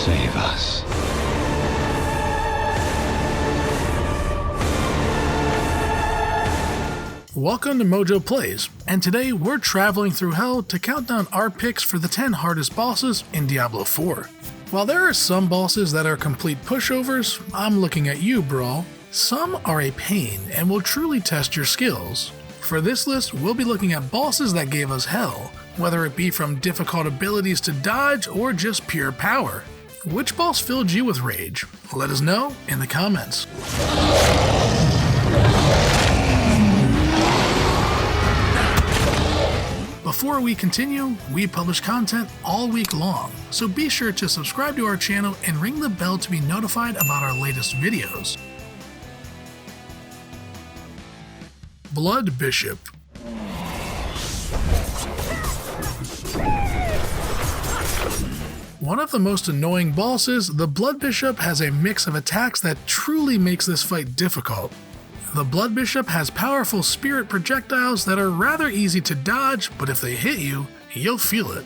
save us. Welcome to MojoPlays, and today we're traveling through hell to count down our picks for the 10 hardest bosses in Diablo IV. While there are some bosses that are complete pushovers, I'm looking at you, Brawl. Some are a pain and will truly test your skills. For this list, we'll be looking at bosses that gave us hell, whether it be from difficult abilities to dodge or just pure power. Which boss filled you with rage? Let us know in the comments. Before we continue, we publish content all week long, so be sure to subscribe to our channel and ring the bell to be notified about our latest videos. Blood Bishop. One of the most annoying bosses, the Blood Bishop has a mix of attacks that truly makes this fight difficult. The Blood Bishop has powerful spirit projectiles that are rather easy to dodge, but if they hit you, you'll feel it.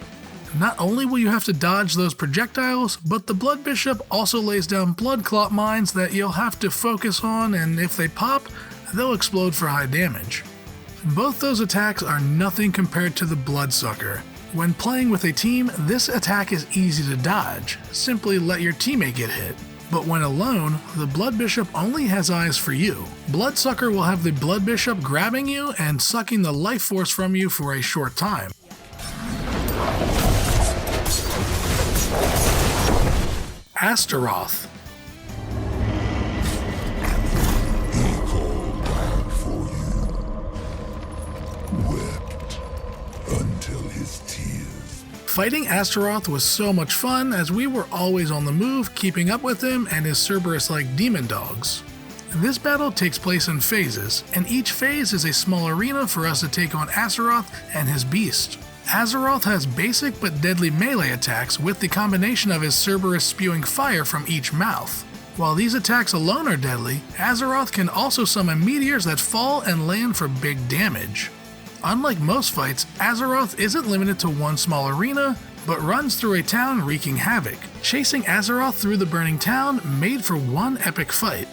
Not only will you have to dodge those projectiles, but the Blood Bishop also lays down blood clot mines that you'll have to focus on, and if they pop, they'll explode for high damage. Both those attacks are nothing compared to the Bloodsucker. When playing with a team, this attack is easy to dodge. Simply let your teammate get hit. But when alone, the Blood Bishop only has eyes for you. Bloodsucker will have the Blood Bishop grabbing you and sucking the life force from you for a short time. Astaroth. Fighting Astaroth was so much fun as we were always on the move, keeping up with him and his Cerberus-like demon dogs. This battle takes place in phases, and each phase is a small arena for us to take on Azeroth and his beast. Azeroth has basic but deadly melee attacks with the combination of his Cerberus spewing fire from each mouth. While these attacks alone are deadly, Azeroth can also summon meteors that fall and land for big damage. Unlike most fights, Azeroth isn't limited to one small arena, but runs through a town wreaking havoc. Chasing Azeroth through the burning town made for one epic fight.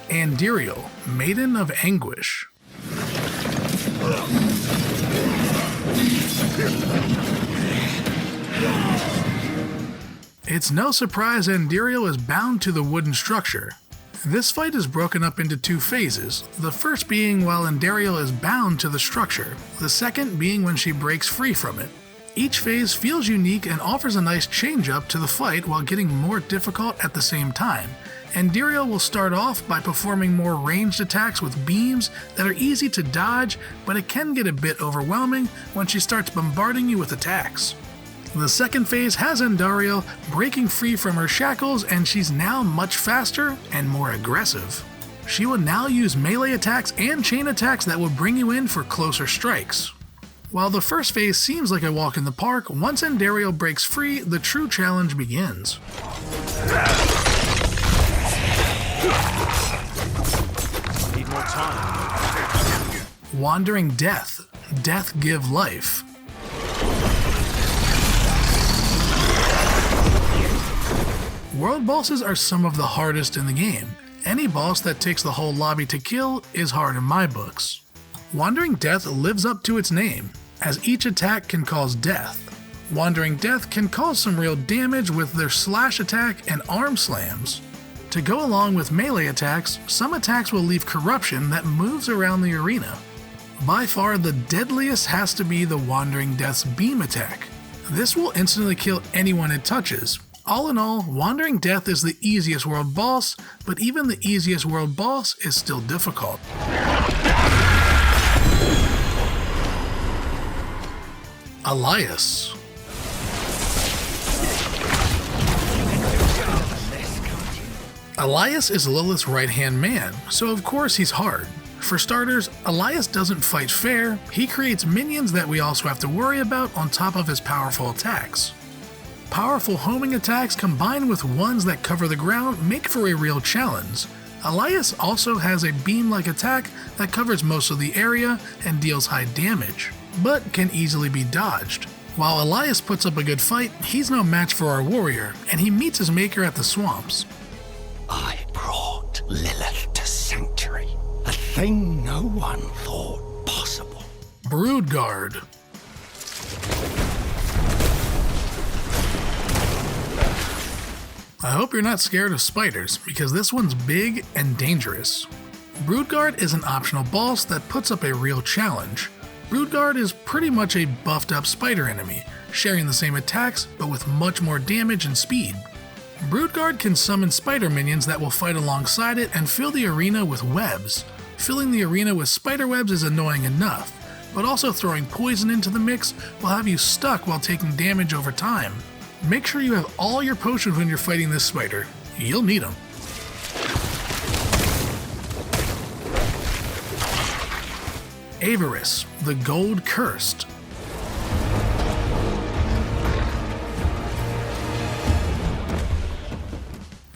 Andariel, Maiden of Anguish. It's no surprise Andariel is bound to the wooden structure. This fight is broken up into two phases, the first being while Andariel is bound to the structure, the second being when she breaks free from it. Each phase feels unique and offers a nice change-up to the fight while getting more difficult at the same time. Andariel will start off by performing more ranged attacks with beams that are easy to dodge, but it can get a bit overwhelming when she starts bombarding you with attacks. The second phase has Andariel breaking free from her shackles, and she's now much faster and more aggressive. She will now use melee attacks and chain attacks that will bring you in for closer strikes. While the first phase seems like a walk in the park, once Andariel breaks free, the true challenge begins. Need more time. Wandering Death. Death give life. World bosses are some of the hardest in the game. Any boss that takes the whole lobby to kill is hard in my books. Wandering Death lives up to its name, as each attack can cause death. Wandering Death can cause some real damage with their slash attack and arm slams. To go along with melee attacks, some attacks will leave corruption that moves around the arena. By far the deadliest has to be the Wandering Death's beam attack. This will instantly kill anyone it touches. All in all, Wandering Death is the easiest world boss, but even the easiest world boss is still difficult. Elias. Elias is Lilith's right-hand man, so of course he's hard. For starters, Elias doesn't fight fair, he creates minions that we also have to worry about on top of his powerful attacks. Powerful homing attacks combined with ones that cover the ground make for a real challenge. Elias also has a beam-like attack that covers most of the area and deals high damage. but can easily be dodged. While Elias puts up a good fight, he's no match for our warrior, and he meets his maker at the swamps. I brought Lilith to Sanctuary, a thing no one thought possible. Broodguard. I hope you're not scared of spiders, because this one's big and dangerous. Broodguard is an optional boss that puts up a real challenge. Broodguard is pretty much a buffed up spider enemy, sharing the same attacks but with much more damage and speed. Broodguard can summon spider minions that will fight alongside it and fill the arena with webs. Filling the arena with spider webs is annoying enough, but also throwing poison into the mix will have you stuck while taking damage over time. Make sure you have all your potions when you're fighting this spider. You'll need them. Avarice The Gold Cursed.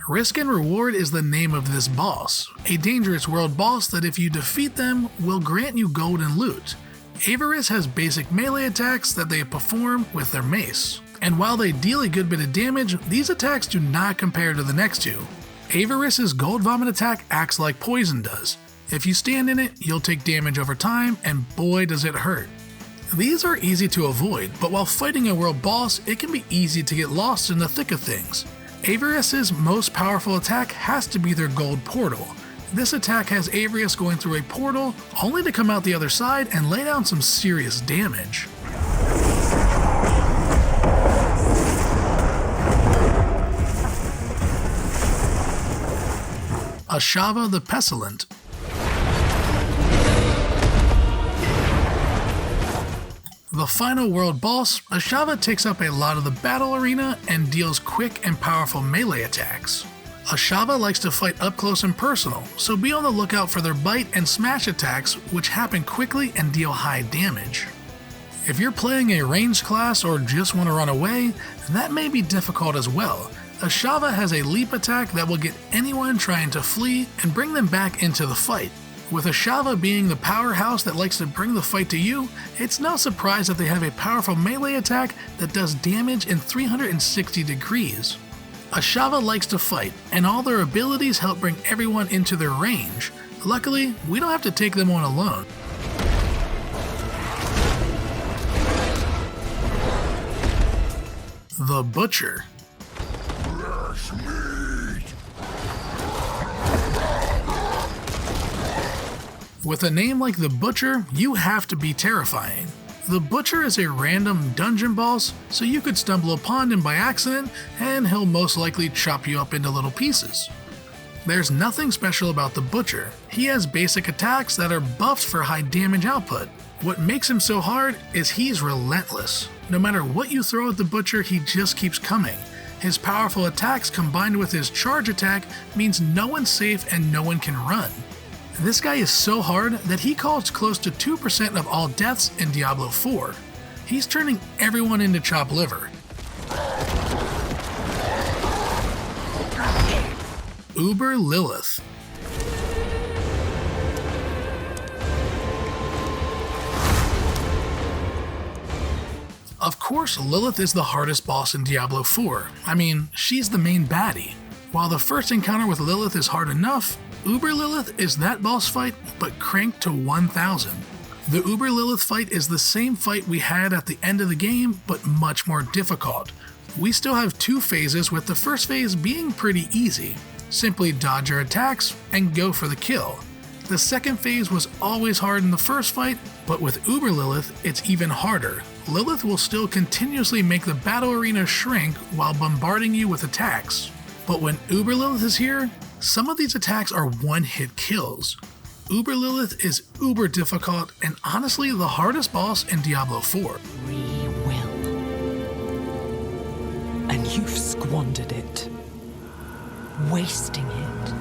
Risk and Reward is the name of this boss, a dangerous world boss that if you defeat them will grant you gold and loot. Avarice has basic melee attacks that they perform with their mace, and while they deal a good bit of damage, these attacks do not compare to the next two. Avarice's Gold Vomit attack acts like poison does. If you stand in it, you'll take damage over time, and boy does it hurt. These are easy to avoid, but while fighting a world boss, it can be easy to get lost in the thick of things. Avarice's most powerful attack has to be their gold portal. This attack has Avarice going through a portal, only to come out the other side and lay down some serious damage. Ashava the Pestilent. The final world boss, Ashava takes up a lot of the battle arena and deals quick and powerful melee attacks. Ashava likes to fight up close and personal, so be on the lookout for their bite and smash attacks, which happen quickly and deal high damage. If you're playing a ranged class or just want to run away, that may be difficult as well. Ashava has a leap attack that will get anyone trying to flee and bring them back into the fight. With Ashava being the powerhouse that likes to bring the fight to you, it's no surprise that they have a powerful melee attack that does damage in 360 degrees. Ashava likes to fight, and all their abilities help bring everyone into their range. Luckily, we don't have to take them on alone. The Butcher. With a name like the Butcher, you have to be terrifying. The Butcher is a random dungeon boss, so you could stumble upon him by accident and he'll most likely chop you up into little pieces. There's nothing special about the Butcher. He has basic attacks that are buffed for high damage output. What makes him so hard is he's relentless. No matter what you throw at the Butcher, he just keeps coming. His powerful attacks combined with his charge attack means no one's safe and no one can run. This guy is so hard that he caused close to 2% of all deaths in Diablo IV. He's turning everyone into chopped liver. Uber Lilith. Of course, Lilith is the hardest boss in Diablo IV. I mean, she's the main baddie. While the first encounter with Lilith is hard enough, Uber Lilith is that boss fight, but cranked to 1000. The Uber Lilith fight is the same fight we had at the end of the game, but much more difficult. We still have two phases, with the first phase being pretty easy. Simply dodge your attacks and go for the kill. The second phase was always hard in the first fight, but with Uber Lilith, it's even harder. Lilith will still continuously make the battle arena shrink while bombarding you with attacks. But when Uber Lilith is here, some of these attacks are one-hit kills. Uber Lilith is uber difficult and honestly the hardest boss in Diablo IV. Free will. And you've squandered it. Wasting it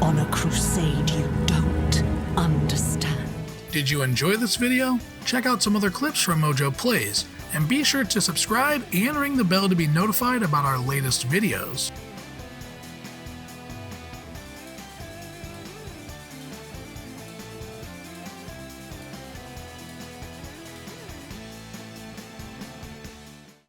on a crusade you don't understand. Did you enjoy this video? Check out some other clips from MojoPlays, and be sure to subscribe and ring the bell to be notified about our latest videos.